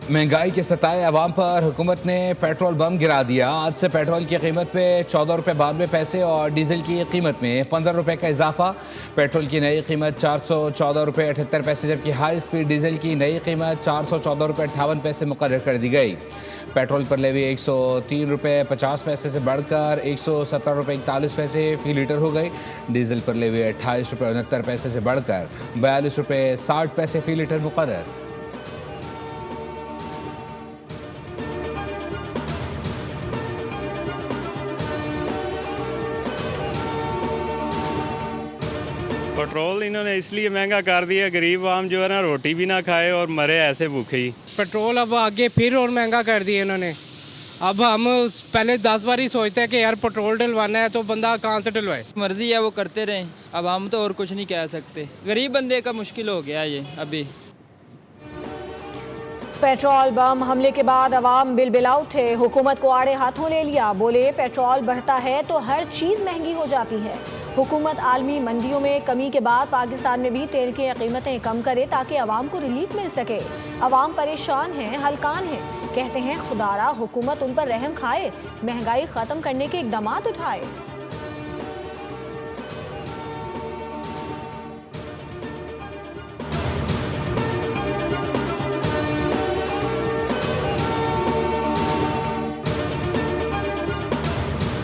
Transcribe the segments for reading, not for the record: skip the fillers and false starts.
महंगाई के सताए अवाम पर हुकूमत ने पेट्रोल बम गिरा दिया। आज से पेट्रोल की कीमत पे 14 रुपये 92 पैसे और डीजल की कीमत में 15 रुपये का इजाफा। पेट्रोल की नई कीमत 414 रुपये 78 पैसे, जबकि हाई स्पीड डीजल की नई कीमत 414 रुपये 58 पैसे मुकर्रर कर दी गई। पेट्रोल पर लेवी 103 रुपये 50 पैसे से बढ़कर 117 रुपये 41 पैसे फी लीटर हो गई। डीजल पर लेवी 28 रुपये 69 पैसे से बढ़कर 42 रुपये 60 पैसे फी लीटर मुकर्रर। पेट्रोल इन्होंने इसलिए महंगा कर दिया, गरीब आम जो है ना रोटी भी ना खाए और मरे ऐसे भूखे ही। पेट्रोल अब आगे फिर और महंगा कर दिया इन्होंने। अब हम पहले 10 बार ही सोचते हैं कि यार पेट्रोल डलवाना है तो बंदा कहाँ से डलवाए। मर्जी है वो करते रहें, अब हम तो और कुछ नहीं कह सकते। गरीब बंदे का मुश्किल हो गया ये अभी। पेट्रोल बम हमले के बाद अवाम बिलबिला उठे, हुकूमत को आड़े हाथों ले लिया। बोले पेट्रोल बढ़ता है तो हर चीज़ महंगी हो जाती है। हुकूमत आलमी मंडियों में कमी के बाद पाकिस्तान में भी तेल की कीमतें कम करे ताकि अवाम को रिलीफ मिल सके। अवाम परेशान हैं, हलकान हैं, कहते हैं खुदारा हुकूमत उन पर रहम खाए, महंगाई ख़त्म करने के इक़दाम उठाए।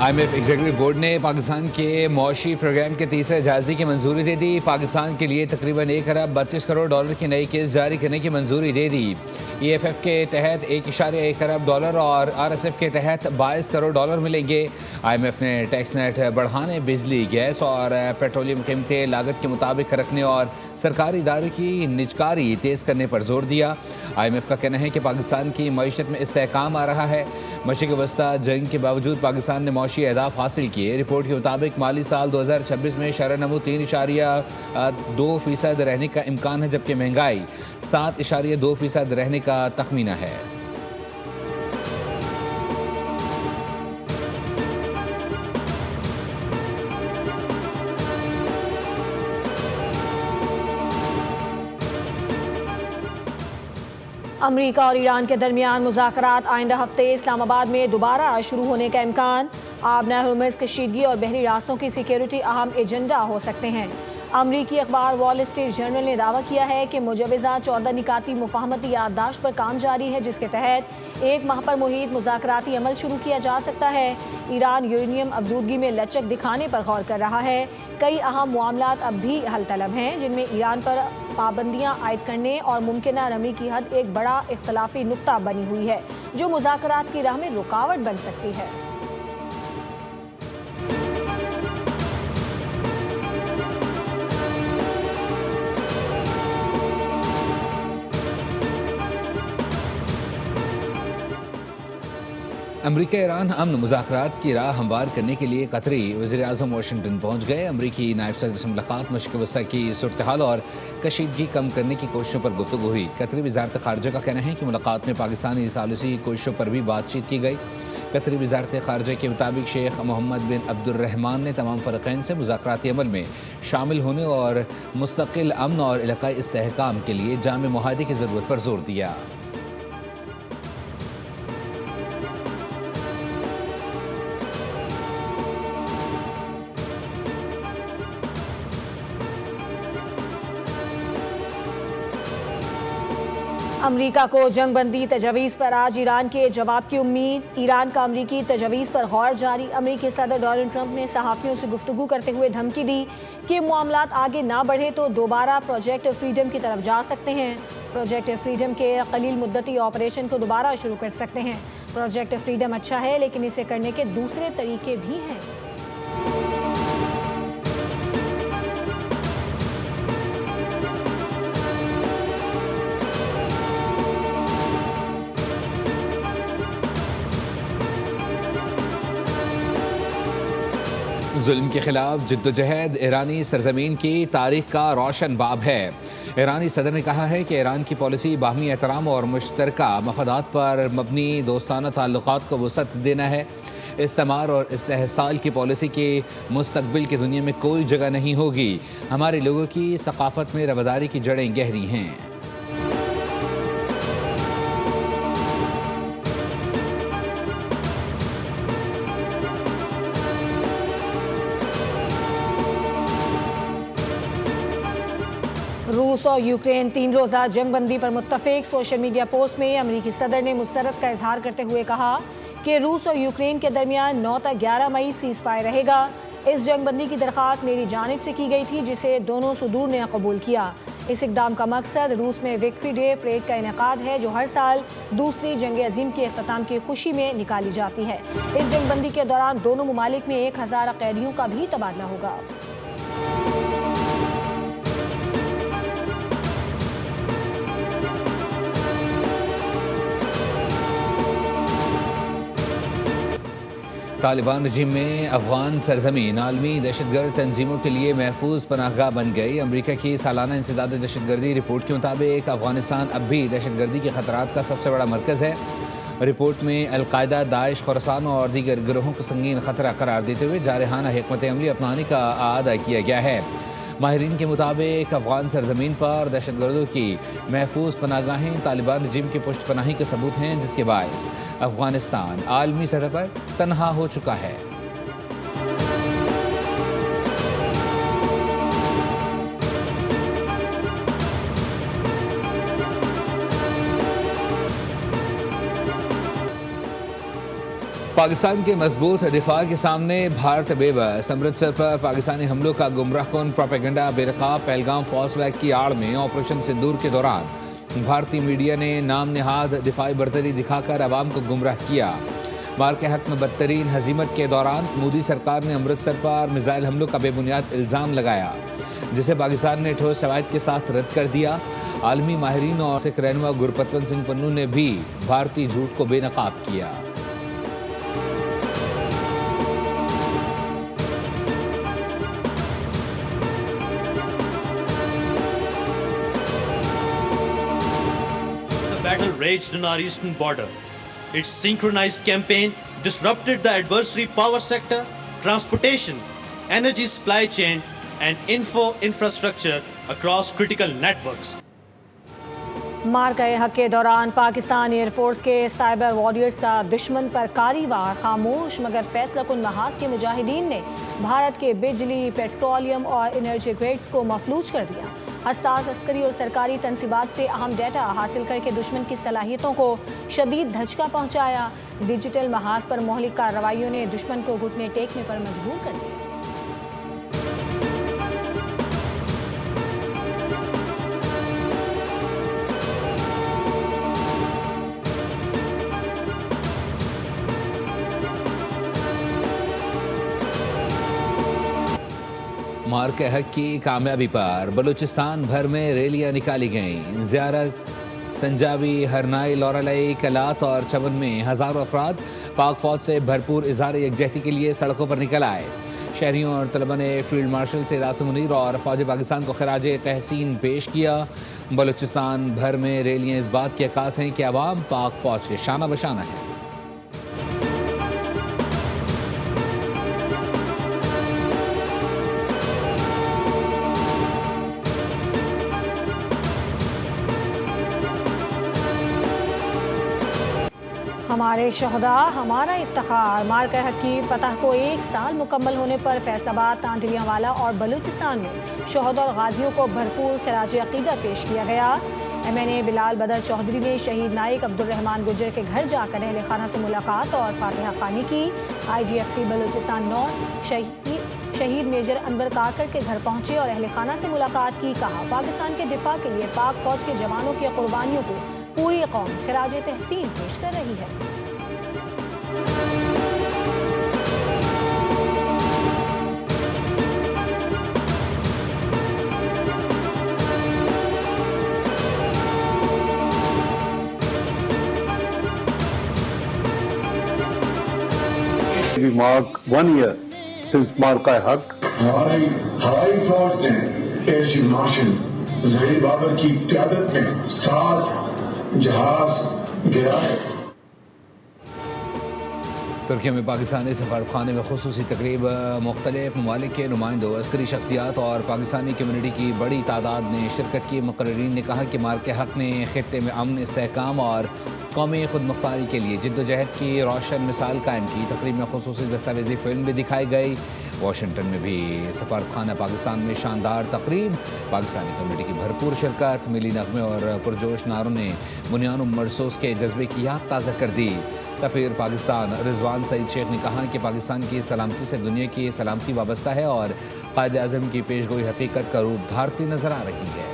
IMF एग्जीक्यूटिव बोर्ड ने पाकिस्तान के मौशी प्रोग्राम के तीसरे जायजे की मंजूरी दे दी। पाकिस्तान के लिए तकरीबन 1 अरब 32 करोड़ डॉलर की नई किस्त जारी करने की मंजूरी दे दी। EFF के तहत 1.1 अरब डॉलर और RSF के तहत 22 करोड़ डॉलर मिलेंगे। IMF ने टैक्स नेट बढ़ाने, बिजली, गैस और पेट्रोलियम कीमतें लागत के मुताबिक रखने और सरकारी इदारों की निजकारी तेज़ करने पर जोर दिया। IMF का कहना है कि पाकिस्तान की मईशत में इस्तेहकाम आ रहा है। मशरिक़ वस्ता जंग के बावजूद पाकिस्तान ने मौशी अहदाफ हासिल किए। रिपोर्ट के मुताबिक माली साल 2026 में शरह नमू 3.2% रहने का इम्कान है, जबकि महंगाई 7.2% रहने का तखमीना है। अमरीका और ईरान के दरमियान मुज़ाकरात आइंदा हफ्ते इस्लामाबाद में दोबारा शुरू होने का इम्कान। आबना हर्मुज़ कशीदगी और बहरी रास्तों की सिक्योरिटी अहम एजेंडा हो सकते हैं। अमरीकी अखबार वॉल स्ट्रीट जर्नल ने दावा किया है कि मुजवज़ा 14 निकाती मुफाहमती याददाश्त पर काम जारी है, जिसके तहत 1 माह पर मुहित मुज़ाकराती अमल शुरू किया जा सकता है। ईरान यूरेनियम अफजूदगी में लचक दिखाने पर गौर कर रहा है। कई अहम मामलात अब भी हल तलब हैं, जिनमें ईरान पर पाबंदियां आयद करने और मुमकिन नमी की हद एक बड़ा इख्तलाफी नुक्ता बनी हुई है, जो मुज़ाकरात की राह में रुकावट बन सकती है। अमरीका ईरान अमन मुज़ाकरात की राह हमवार करने के लिए कतरी वज़ीर आज़म वाशिंगटन पहुँच गए। अमरीकी नायब सदर से मुलाकात, मशरिक़ वस्ता की सूरत हाल और कशीदगी कम करने की कोशिशों पर गुफ्तगू हुई। कतरी वज़ारत ख़ारजा का कहना है कि मुलाकात में पाकिस्तानी सालसी कोशिशों पर भी बातचीत की गई। कतरी वज़ारत ख़ारजा के मुताबिक शेख मोहम्मद बिन अब्दुर्रहमान ने तमाम फ़रीक़ैन से मुज़ाकराती अमल में शामिल होने और मुस्तक़िल अमन और इलाक़ाई इस्तेहकाम के लिए जामे मुआहदे की ज़रूरत पर जोर दिया। अमरीका को जंगबंदी तजवीज़ पर आज ईरान के जवाब की उम्मीद। ईरान का अमरीकी तजवीज़ पर गौर जारी। अमरीकी सदर डोनाल्ड ट्रंप ने सहाफ़ियों से गुफ्तगू करते हुए धमकी दी कि मामलात आगे ना बढ़े तो दोबारा प्रोजेक्ट फ्रीडम की तरफ जा सकते हैं। प्रोजेक्ट फ्रीडम के कलील मुद्दती ऑपरेशन को दोबारा शुरू कर सकते हैं। प्रोजेक्ट फ्रीडम अच्छा है, लेकिन इसे करने के दूसरे तरीके भी हैं। जुल्म के खिलाफ जिद्दोजहद ईरानी सरजमीन की तारीख का रोशन बाब है। ईरानी सदर ने कहा है कि ईरान की पॉलिसी बाहमी एहतराम और मुश्तरका मफादात पर मबनी दोस्ताना ताल्लुकात को वसअत देना है। इस्तेमार और इस्तेहसाल की पॉलिसी के मुस्तकबिल की दुनिया में कोई जगह नहीं होगी। हमारे लोगों की सकाफत में रवादारी की जड़ें गहरी हैं। और यूक्रेन 3 रोज़ा जंग बंदी पर मुत्तफिक। सोशल मीडिया पोस्ट में अमरीकी सदर ने मुसर्रत का इजहार करते हुए कहा कि रूस और यूक्रेन के दरमियान 9 से 11 मई सीज़ फायर रहेगा। इस जंग बंदी की दरख्वास्त मेरी जानिब से की गई थी, जिसे दोनों सुदूर ने कबूल किया। इस इक़दाम का मकसद रूस में विक्ट्री डे परेड का इनेकाद है, जो हर साल दूसरी जंग अजीम के अख्ताम की खुशी में निकाली जाती है। इस जंग बंदी के दौरान दोनों ममालिक में 1000 कैदियों का भी तबादला होगा। तालिबान रजीम में अफगान सरजमीन आलमी दहशतगर्द तंजीमों के लिए महफूज पनाहगाह बन गई। अमरीका की सालाना इंसदाद दहशतगर्दी रिपोर्ट के मुताबिक अफगानिस्तान अब भी दहशतगर्दी के खतरात का सबसे बड़ा मरकज़ है। रिपोर्ट में अलकायदा, दाइश, खुरासान और दीगर गिरोहों को संगीन खतरा करार देते हुए जारहाना हिकमत अमली अपनाने का आदा किया गया है। माहिरीन के मुताबिक अफगान सरजमीन पर दहशतगर्दों की महफूज पनाहगाहें तालिबान रजीम की पुष्ट पनाही का सबूत हैं, जिसके बायस अफगानिस्तान आलमी सतह पर तनहा हो चुका है। पाकिस्तान के मजबूत दिफा के सामने भारत बेबस। अमृतसर पर पाकिस्तानी हमलों का गुमराहकुन प्रोपेगेंडा बेनकाब। पहलगाम फॉल्स फ्लैग की आड़ में ऑपरेशन सिंदूर के दौरान भारतीय मीडिया ने नाम निहाद दिफाई बर्तरी दिखाकर अवाम को गुमराह किया। मार के हक में बदतरीन हजीमत के दौरान मोदी सरकार ने अमृतसर पर मिसाइल हमलों का बेबुनियाद इल्ज़ाम लगाया, जिसे पाकिस्तान ने ठोस शवाहिद के साथ रद्द कर दिया। आलमी माहिरीन और सिख रहनुमा गुरपतवंत सिंह पन्नू ने भी भारतीय झूठ को बेनकाब किया। Battle raged on our eastern border. Its synchronized campaign disrupted the adversary power sector, transportation, energy supply chain, and infrastructure across critical networks. मार्के हक के दौरान पाकिस्तान एयरफोर्स के साइबर वॉरियर्स का दुश्मन पर कारी वार। खामोश मगर फैसलाकुन महाज के मुजाहिदीन ने भारत के बिजली, पेट्रोलियम और एनर्जी ग्रिड्स को मफलूज कर दिया। हसास अस्करी और सरकारी तनसीबात से अहम डेटा हासिल करके दुश्मन की सलाहियतों को शदीद धचका पहुंचाया। डिजिटल महाज पर मोहलिक कार्रवाइयों ने दुश्मन को घुटने टेकने पर मजबूर कर दिया। मार्के हक की कामयाबी पर बलूचिस्तान भर में रैलियां निकाली गईं। ज़ियारत, संजावी, हरनाई, लौरालाई, कलात और चमन में हज़ारों अफराद पाक फौज से भरपूर इज़हार यकजहती के लिए सड़कों पर निकल आए। शहरियों और तलबा ने फील्ड मार्शल सैयद मुनीर और फौज पाकिस्तान को खराज तहसीन पेश किया। बलूचिस्तान भर में रैलियां इस बात की अक्कास हैं कि अवाम पाक फौज के शाना बशाना है। हमारे शहदा हमारा इफ्तिखार। मार्का हक की फतह को 1 साल मुकम्मल होने पर फैसलाबाद, तांजलियांवाला और बलूचिस्तान में शहदा और गाजियों को भरपूर खराज अकीदत पेश किया गया। MNA बिलाल बदर चौधरी ने शहीद नायक अब्दुर्रहमान गुज्जर के घर जाकर अहले खाना से मुलाकात और फातिहा खानी की। IGFC बलूचिस्तान नॉर्थ शहीद मेजर अनवर काकर के घर पहुंचे और अहले खाना से मुलाकात की। कहा, पाकिस्तान के दिफा के लिए पाक फौज के जवानों की कुर्बानियों को पूरी कौम खराज तहसीन पेश कर रही है। We mark 1 year since Marka Haq. हवाई फौज ने air chief marshal Zaheer Babar की क़यादत में 7 जहाज गिराए। तुर्की में पाकिस्तानी सफारतखाने में खुसूसी तकरीब। मुख्तलिफ ममालिक के नुमाइंदों, अस्करी शख्सियात और पाकिस्तानी कम्यूनिटी की बड़ी तादाद ने शिरकत की। मुकर्रीरीन ने कहा कि मार्के हक ने खित्ते में अमन, इस्तेहकाम और कौमी खुद मुख्तारी के लिए जिद्दोजहद की रोशन मिसाल कायम की। तकरीब में खुसूसी दस्तावेजी फिल्म भी दिखाई गई। वाशिंगटन में भी सफारतखाना पाकिस्तान में शानदार तकरीब, पाकिस्तानी कम्युनिटी की भरपूर शिरकत, मिली नगमे और पुरजोश नारों ने बुनियाद मरसूस के जज्बे की याद ताज़ा कर दी। सफ़ीर पाकिस्तान रिजवान सईद शेख ने कहा कि पाकिस्तान की सलामती से दुनिया की सलामती वाबस्ता है और कायद आज़म की पेशगोई हकीकत का रूप धारती नजर आ रही है।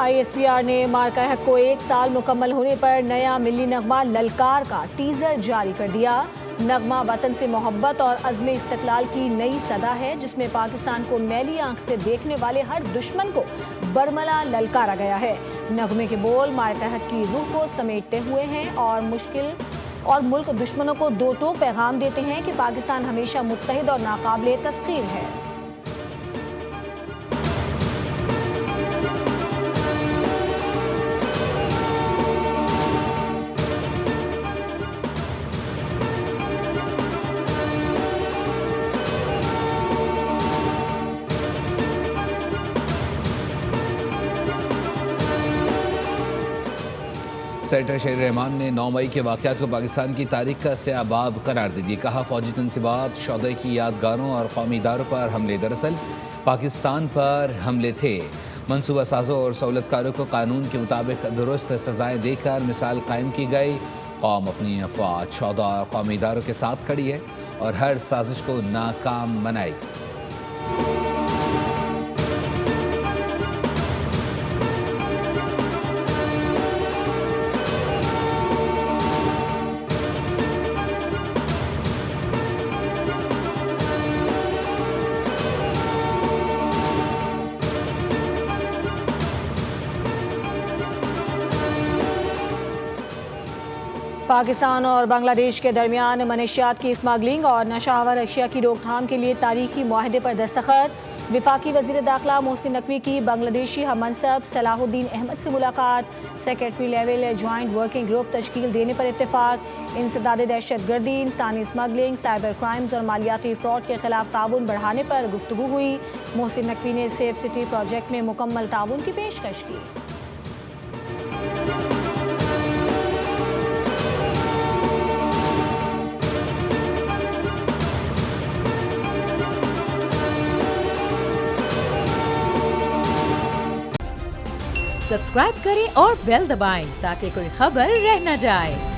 ISPR ने मार्का हक को 1 साल मुकम्मल होने पर नया मिली नगमा ललकार का टीजर जारी कर दिया। नगमा वतन से मोहब्बत और अज़्म इस्तक़लाल की नई सदा है, जिसमें पाकिस्तान को मैली आंख से देखने वाले हर दुश्मन को बरमला ललकारा गया है। नगमे के बोल मार्का हक की रूह को समेटते हुए हैं और मुल्क दुश्मनों को दो टोक पैगाम देते हैं कि पाकिस्तान हमेशा मुत्तहिद और नाकाबिले तस्खीर है। सेनेटर शेर रहमान ने 9 मई के वाक़यात को पाकिस्तान की तारीख का स्याबाब करार दे दिया। कहा फौजी तनसीबात शौदे की यादगारों और कौमी इदारों पर हमले दरअसल पाकिस्तान पर हमले थे। मनसूबा साजों और सहूलतकारों को कानून के मुताबिक दुरुस्त सजाएं देकर मिसाल कायम की गई। कौम अपनी अफवाह शौदा और कौमी इदारों के साथ खड़ी है और हर साजिश को नाकाम बनाएगी। पाकिस्तान और बांग्लादेश के दरमियान मनशियात की स्मगलिंग और नशावर अशिया की रोकथाम के लिए तारीखी मुआहदे पर दस्तखत। विफाकी वज़ीर दाखिला मोहसिन नकवी की बांग्लादेशी हममनसब सलाहुद्दीन अहमद से मुलाकात। Secretary level joint working group तश्कील देने पर इत्तेफाक। इंसदाद दहशतगर्दी, इंसानी स्मगलिंग, साइबर क्राइम्स और मालियाती फ्रॉड के खिलाफ ताउन बढ़ाने पर गुफ्तगू हुई। मोहसिन नकवी ने सेफ सिटी प्रोजेक्ट में मुकम्मल ताउन की पेशकश की। सब्सक्राइब करें और बेल दबाएं ताकि कोई खबर रह न जाए।